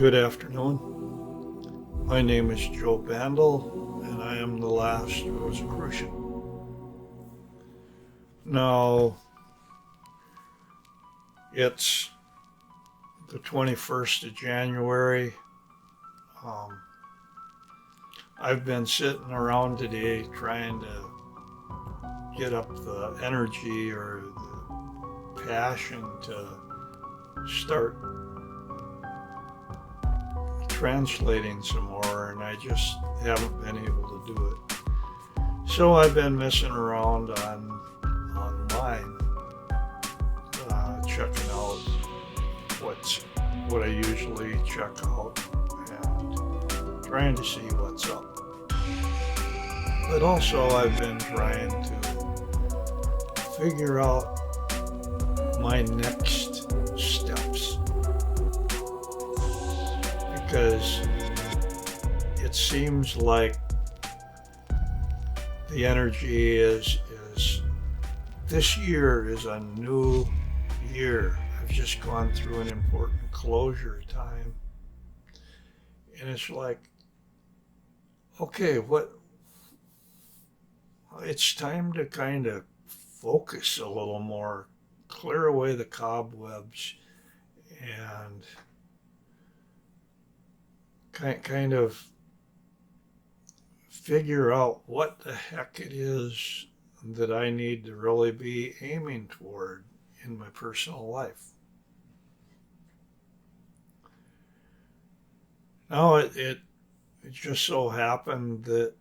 Good afternoon. My name is Joe Bandel, and I am the last Rosicrucian. Now, it's the 21st of January. Um, I've been sitting around today trying to get up the energy or the passion to start translating some more, and I just haven't been able to do it. So I've been messing around online, checking out what I usually check out and trying to see what's up. But also I've been trying to figure out my next steps, because it seems like the energy is this year is a new year. I've just gone through an important closure time, and it's like, okay, it's time to kind of focus a little more, clear away the cobwebs, and kind of figure out what the heck it is that I need to really be aiming toward in my personal life. Now, it just so happened that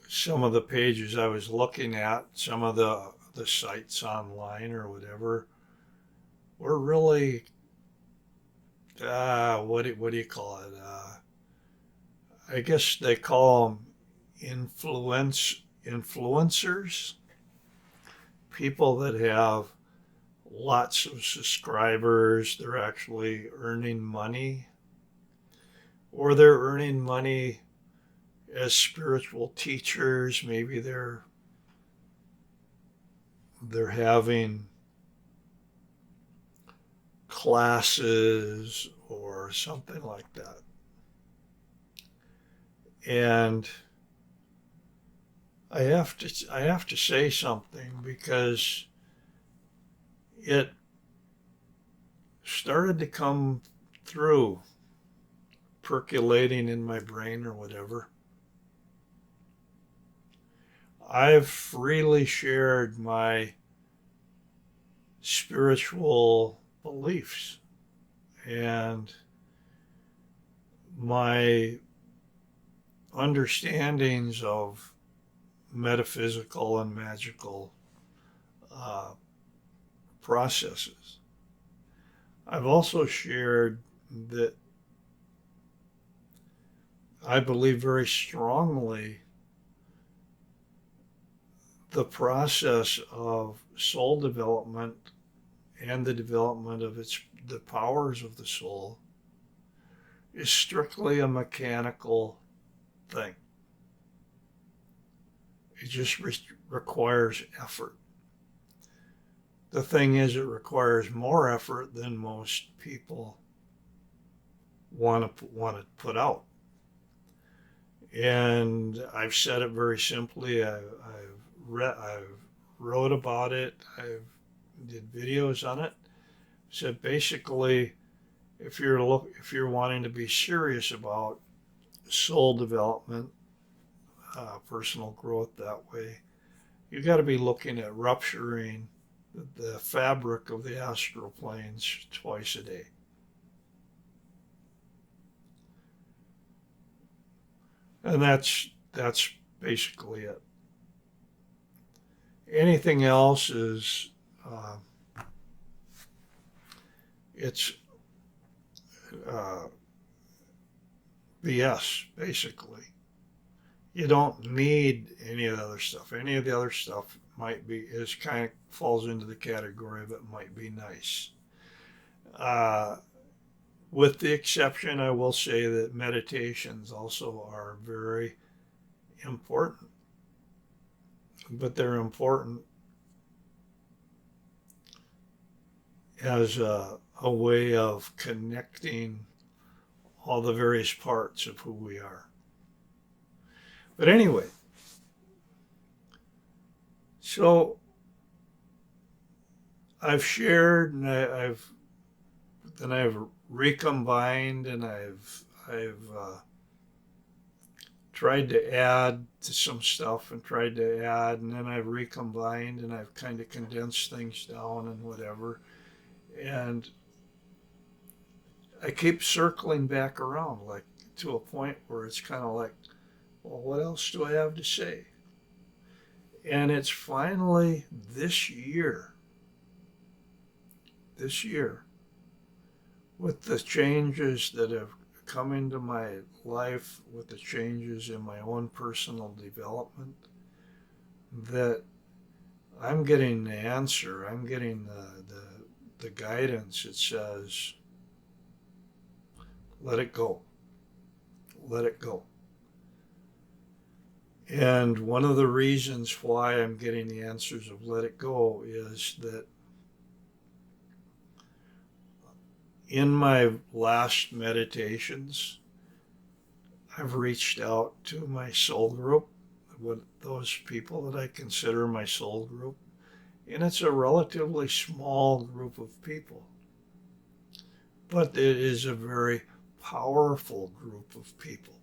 some of the pages I was looking at, some of the sites online or whatever, were really, what do you call it? I guess they call them influencers, people that have lots of subscribers. They're actually earning money, or they're earning money as spiritual teachers. Maybe they're having classes or something like that. And I have to say something, because it started to come through, percolating in my brain or whatever. I've freely shared my spiritual beliefs and my understandings of metaphysical and magical processes. I've also shared that I believe very strongly the process of soul development and the development of the powers of the soul is strictly a mechanical thing. It just requires effort. The thing is, it requires more effort than most people want to put out. And I've said it very simply. I've wrote about it. I've did videos on it. So basically, if you're wanting to be serious about soul development, personal growth that way, you got to be looking at rupturing the fabric of the astral planes twice a day. And that's basically it. Anything else is it's BS, basically. You don't need any of the other stuff. Any of the other stuff falls into the category of it might be nice. With the exception, I will say that meditations also are very important. But they're important as a a way of connecting all the various parts of who we are. But anyway, so I've shared and I've recombined and I've tried to add to some stuff and tried to add, and then I've recombined and I've kind of condensed things down and whatever. And I keep circling back around, like to a point where it's kind of like, well, what else do I have to say? And it's finally this year, with the changes that have come into my life, with the changes in my own personal development, that I'm getting the answer. I'm getting the guidance. It says, let it go. Let it go. And one of the reasons why I'm getting the answers of let it go is that in my last meditations, I've reached out to my soul group, with those people that I consider my soul group, and it's a relatively small group of people, but it is a very powerful group of people.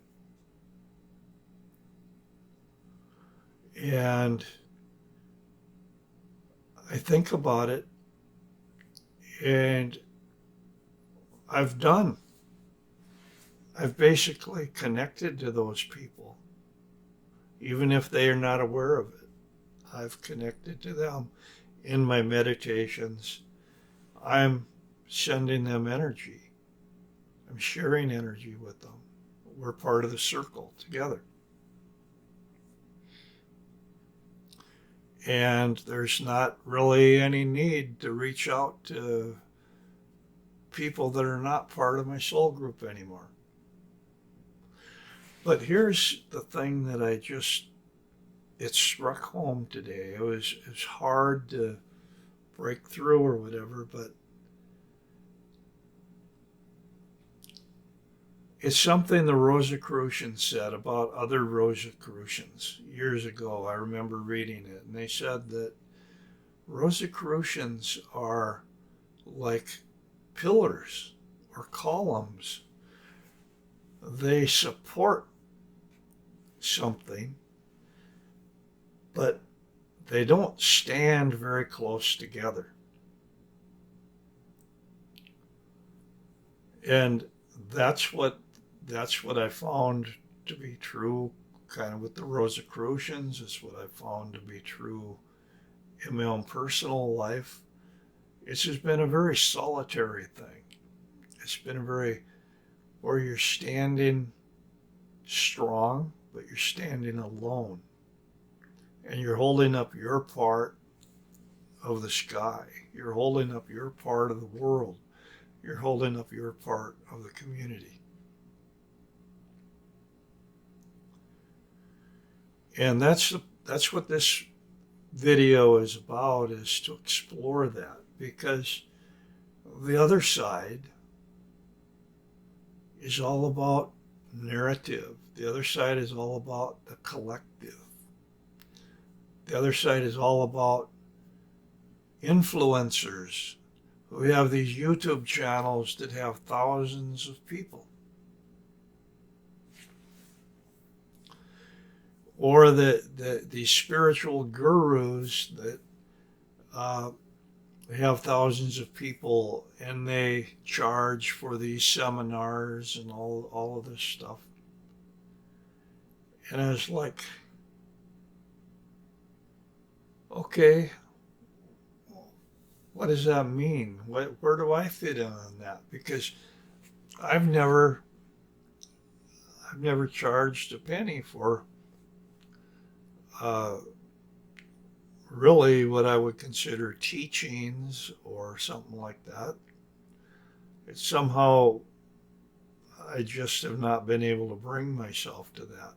And I think about it, and I've basically connected to those people, even if they are not aware of it. I've connected to them in my meditations. I'm sending them energy. I'm sharing energy with them. We're part of the circle together. And there's not really any need to reach out to people that are not part of my soul group anymore. But here's the thing that it struck home today. It's hard to break through or whatever, but it's something the Rosicrucians said about other Rosicrucians years ago. I remember reading it, and they said that Rosicrucians are like pillars or columns. They support something, but they don't stand very close together. And that's what I found to be true kind of with the Rosicrucians. It's what I found to be true in my own personal life. It's just been a very solitary thing. It's been a very where you're standing strong, but you're standing alone. And you're holding up your part of the sky. You're holding up your part of the world. You're holding up your part of the community. And that's what this video is about, is to explore that, because the other side is all about narrative. The other side is all about the collective. The other side is all about influencers who have these YouTube channels that have thousands of people. Or the spiritual gurus that have thousands of people and they charge for these seminars and all of this stuff. And I was like, okay, what does that mean? Where do I fit in on that? Because I've never charged a penny for really what I would consider teachings or something like that. It's somehow I just have not been able to bring myself to that.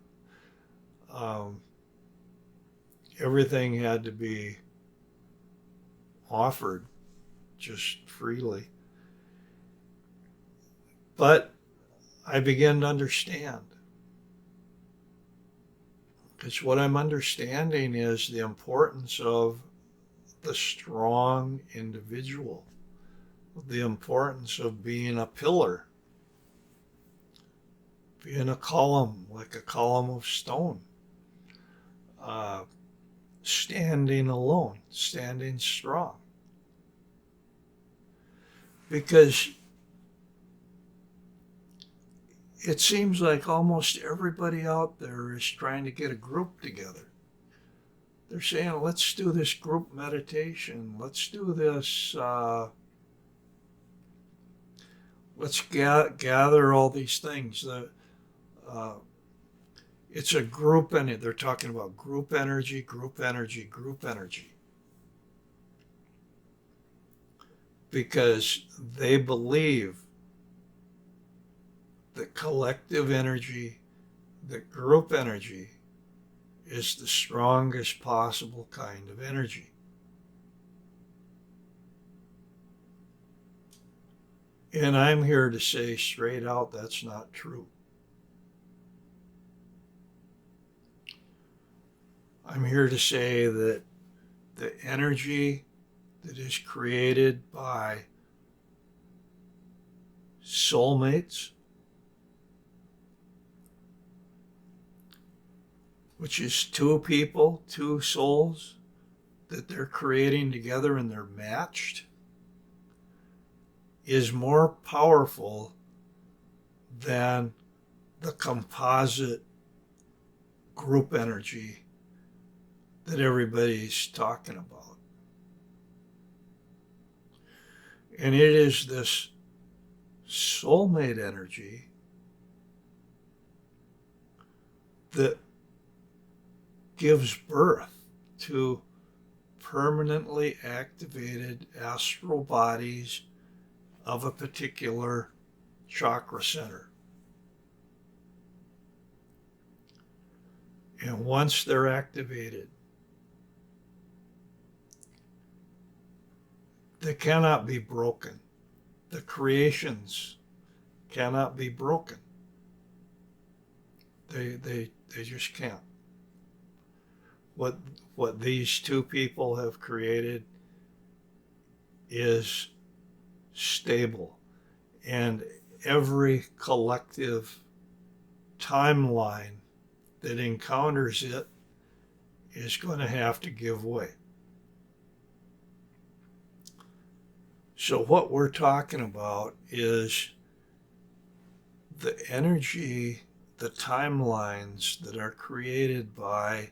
Everything had to be offered just freely. But I begin to understand. Because what I'm understanding is the importance of the strong individual, the importance of being a pillar, being a column, like a column of stone, uh, standing alone, standing strong. Because it seems like almost everybody out there is trying to get a group together. They're saying, let's do this group meditation. Let's do this. Let's gather all these things. Uh, it's a group, and they're talking about group energy, group energy, group energy. Because they believe that collective energy, that group energy, is the strongest possible kind of energy. And I'm here to say straight out that's not true. I'm here to say that the energy that is created by soulmates, which is two people, two souls that they're creating together and they're matched, is more powerful than the composite group energy that everybody's talking about. And it is this soulmate energy that gives birth to permanently activated astral bodies of a particular chakra center. And once they're activated, they cannot be broken. The creations cannot be broken. They just can't. What these two people have created is stable, and every collective timeline that encounters it is going to have to give way. So what we're talking about is the energy, the timelines that are created by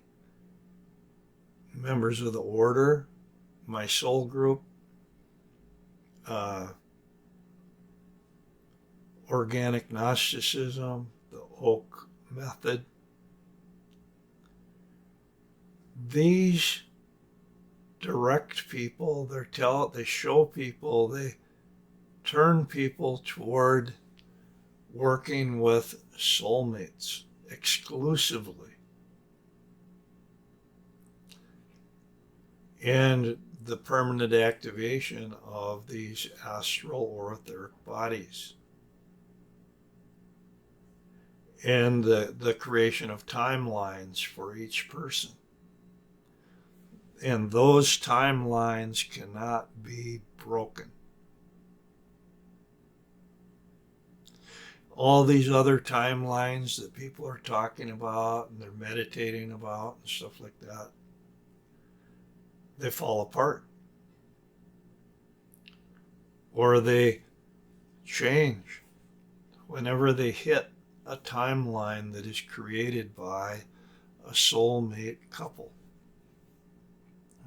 members of the order, my soul group, organic Gnosticism, the Oak method. These direct people, they show people, they turn people toward working with soulmates exclusively. And the permanent activation of these astral or etheric bodies. And the creation of timelines for each person. And those timelines cannot be broken. All these other timelines that people are talking about and they're meditating about and stuff like that, they fall apart. Or they change whenever they hit a timeline that is created by a soulmate couple.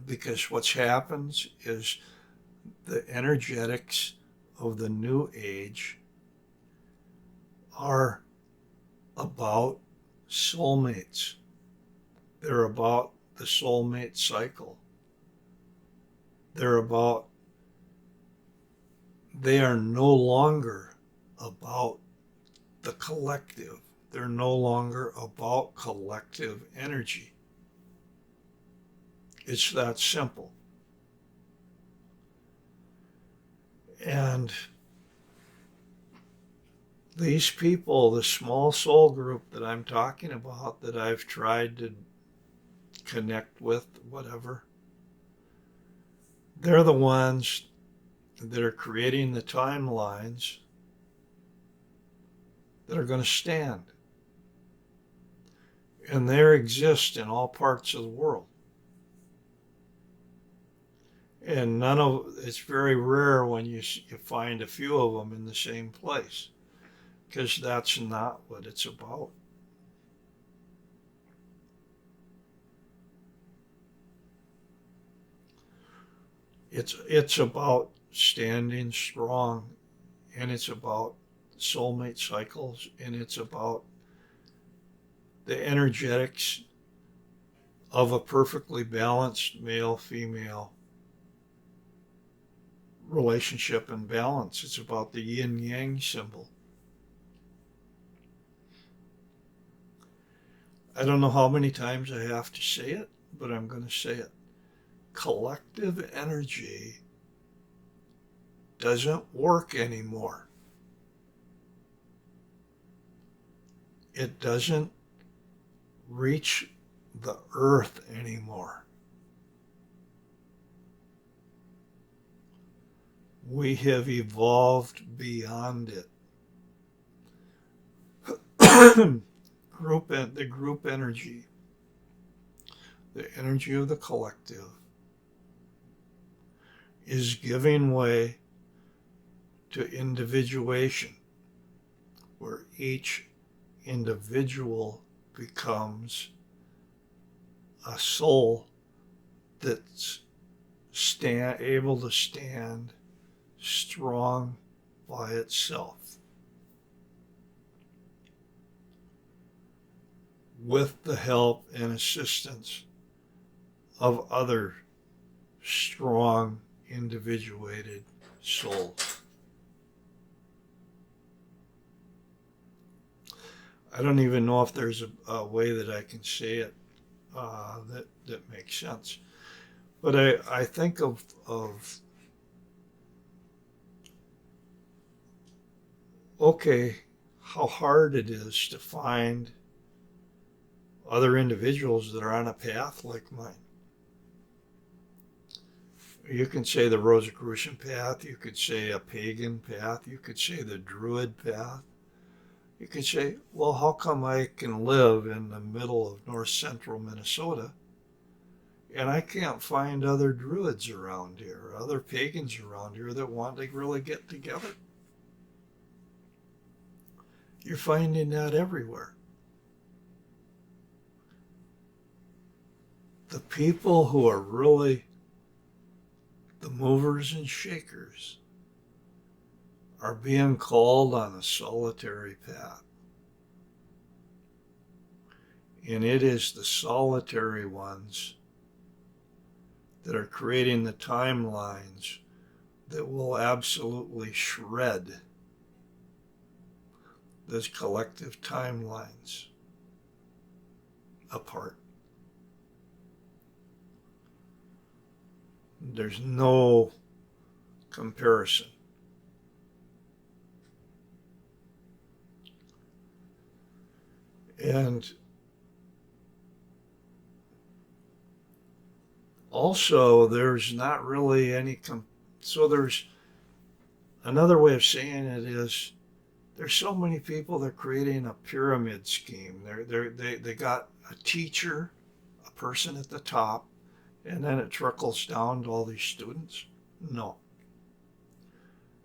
Because what happens is the energetics of the new age are about soulmates. They're about the soulmate cycle. They are no longer about the collective. They're no longer about collective energy. It's that simple. And These people, the small soul group that I'm talking about, that I've tried to connect with, whatever, they're the ones that are creating the timelines that are going to stand. And they exist in all parts of the world. And it's very rare when you find a few of them in the same place, because that's not what it's about. It's about standing strong, and it's about soulmate cycles, and it's about the energetics of a perfectly balanced male-female relationship and balance. It's about the yin-yang symbol. I don't know how many times I have to say it, but I'm going to say it. Collective energy doesn't work anymore. It doesn't reach the earth anymore. We have evolved beyond it. The group energy, the energy of the collective, is giving way to individuation, where each individual becomes a soul that's able to stand strong by itself, with the help and assistance of other strong, individuated souls. I don't even know if there's a way that I can say it that makes sense. But I think of okay, how hard it is to find other individuals that are on a path like mine. You can say the Rosicrucian path, you could say a pagan path, you could say the Druid path. You could say, well, how come I can live in the middle of north central Minnesota and I can't find other Druids around here, other pagans around here that want to really get together? You're finding that everywhere. The people who are really the movers and shakers are being called on a solitary path. And it is the solitary ones that are creating the timelines that will absolutely shred those collective timelines apart. There's no comparison. And also, there's not really any so there's another way of saying it is, there's so many people that are creating a pyramid scheme. They got a teacher, a person at the top, and then it trickles down to all these students. No,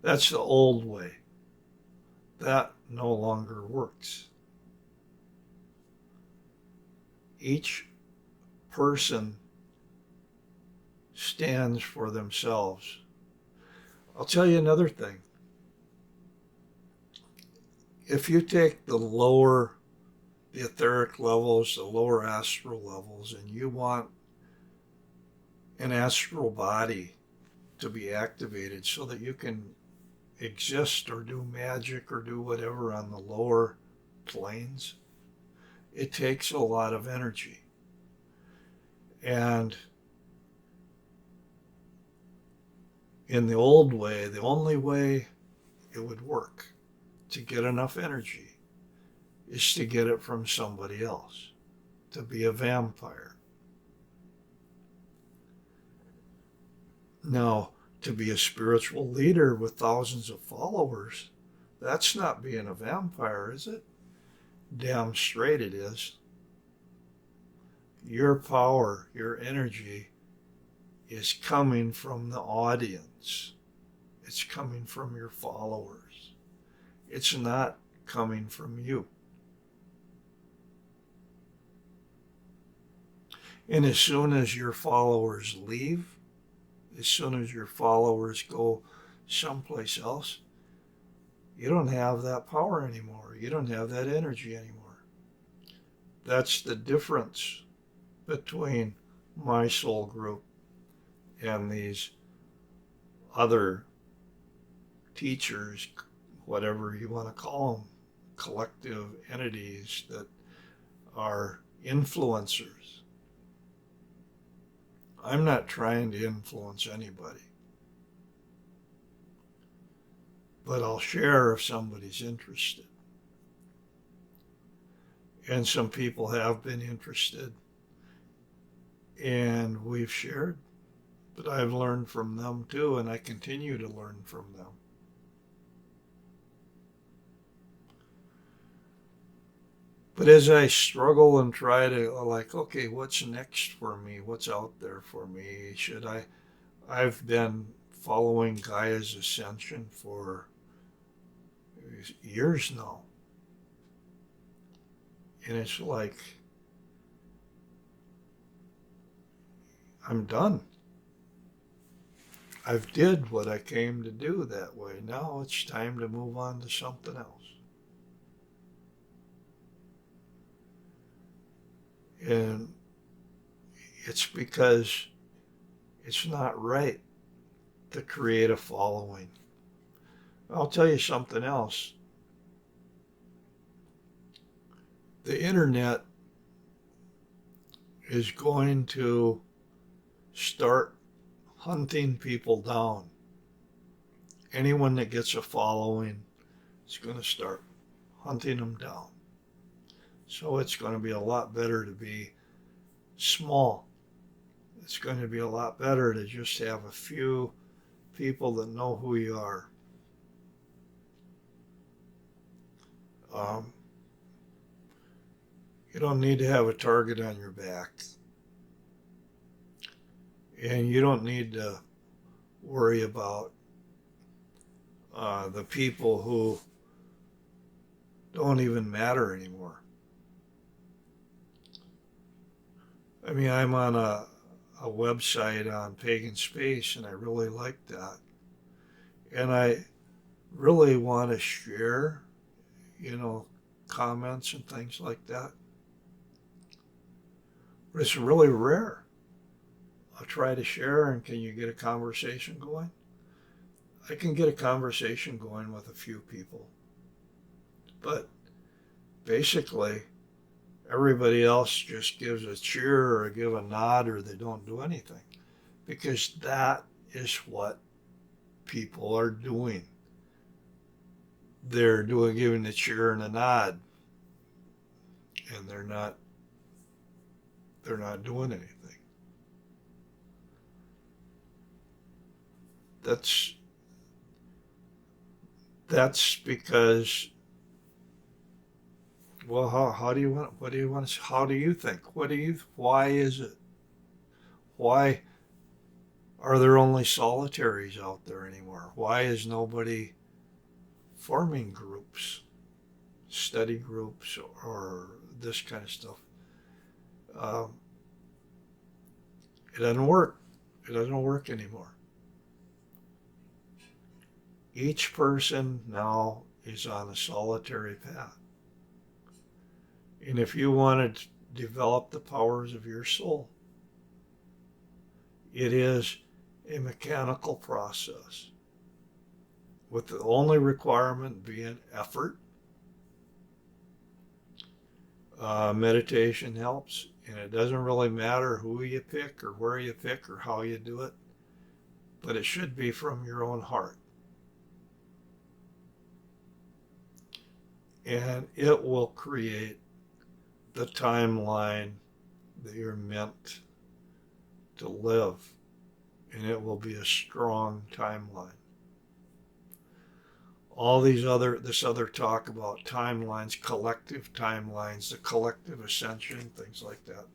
that's the old way. That no longer works. Each person stands for themselves. I'll tell you another thing. If you take the etheric levels, the lower astral levels, and you want an astral body to be activated so that you can exist or do magic or do whatever on the lower planes, it takes a lot of energy. And in the old way, the only way it would work to get enough energy is to get it from somebody else, to be a vampire. Now, to be a spiritual leader with thousands of followers, that's not being a vampire, is it? Damn straight it is. Your power, your energy is coming from the audience. It's coming from your followers. It's not coming from you. And as soon as your followers leave, as soon as your followers go someplace else, you don't have that power anymore. You don't have that energy anymore. That's the difference between my soul group and these other teachers, whatever you want to call them, collective entities that are influencers. I'm not trying to influence anybody, but I'll share if somebody's interested. And some people have been interested, and we've shared, but I've learned from them too, and I continue to learn from them. But as I struggle and try to, like, okay, what's next for me? What's out there for me? I've been following Gaia's ascension for years now. And it's like, I'm done. I've did what I came to do that way. Now it's time to move on to something else. And it's because it's not right to create a following. I'll tell you something else. The internet is going to start hunting people down. Anyone that gets a following is going to start hunting them down. So it's going to be a lot better to be small. It's going to be a lot better to just have a few people that know who you are. You don't need to have a target on your back. And you don't need to worry about the people who don't even matter anymore. I mean, I'm on a website on pagan space, and I really like that. And I really want to share, comments and things like that. But it's really rare. I'll try to share, and can you get a conversation going? I can get a conversation going with a few people. But basically, everybody else just gives a cheer or give a nod, or they don't do anything. Because that is what people are doing. They're giving a cheer and a nod. And they're not doing anything. That's because, well, how do you want, what do you want to, how do you think? Why is it? Why are there only solitaries out there anymore? Why is nobody forming groups, study groups, or this kind of stuff? It doesn't work. It doesn't work anymore. Each person now is on a solitary path. And if you want to develop the powers of your soul, it is a mechanical process, with the only requirement being effort. Meditation helps, and it doesn't really matter who you pick or where you pick or how you do it, but it should be from your own heart. and it will create the timeline that you're meant to live, and it will be a strong timeline. All this other talk about timelines, collective timelines, the collective ascension, things like that.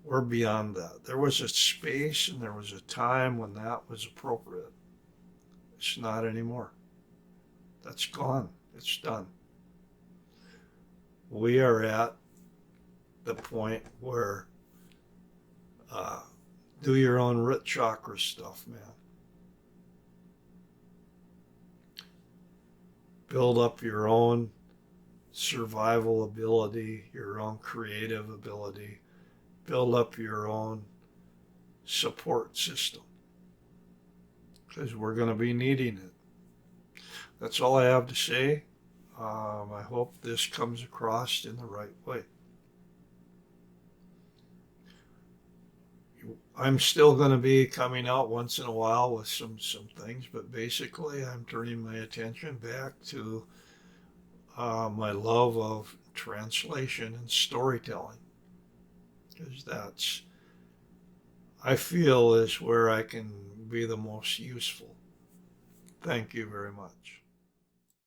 We're beyond that. There was a space and there was a time when that was appropriate. It's not anymore. That's gone. It's done. We are at the point where do your own root chakra stuff, man. Build up your own survival ability, your own creative ability. Build up your own support system because we're going to be needing it. That's all I have to say. I hope this comes across in the right way. I'm still going to be coming out once in a while with some things, but basically I'm turning my attention back to my love of translation and storytelling, because that's, I feel, is where I can be the most useful. Thank you very much.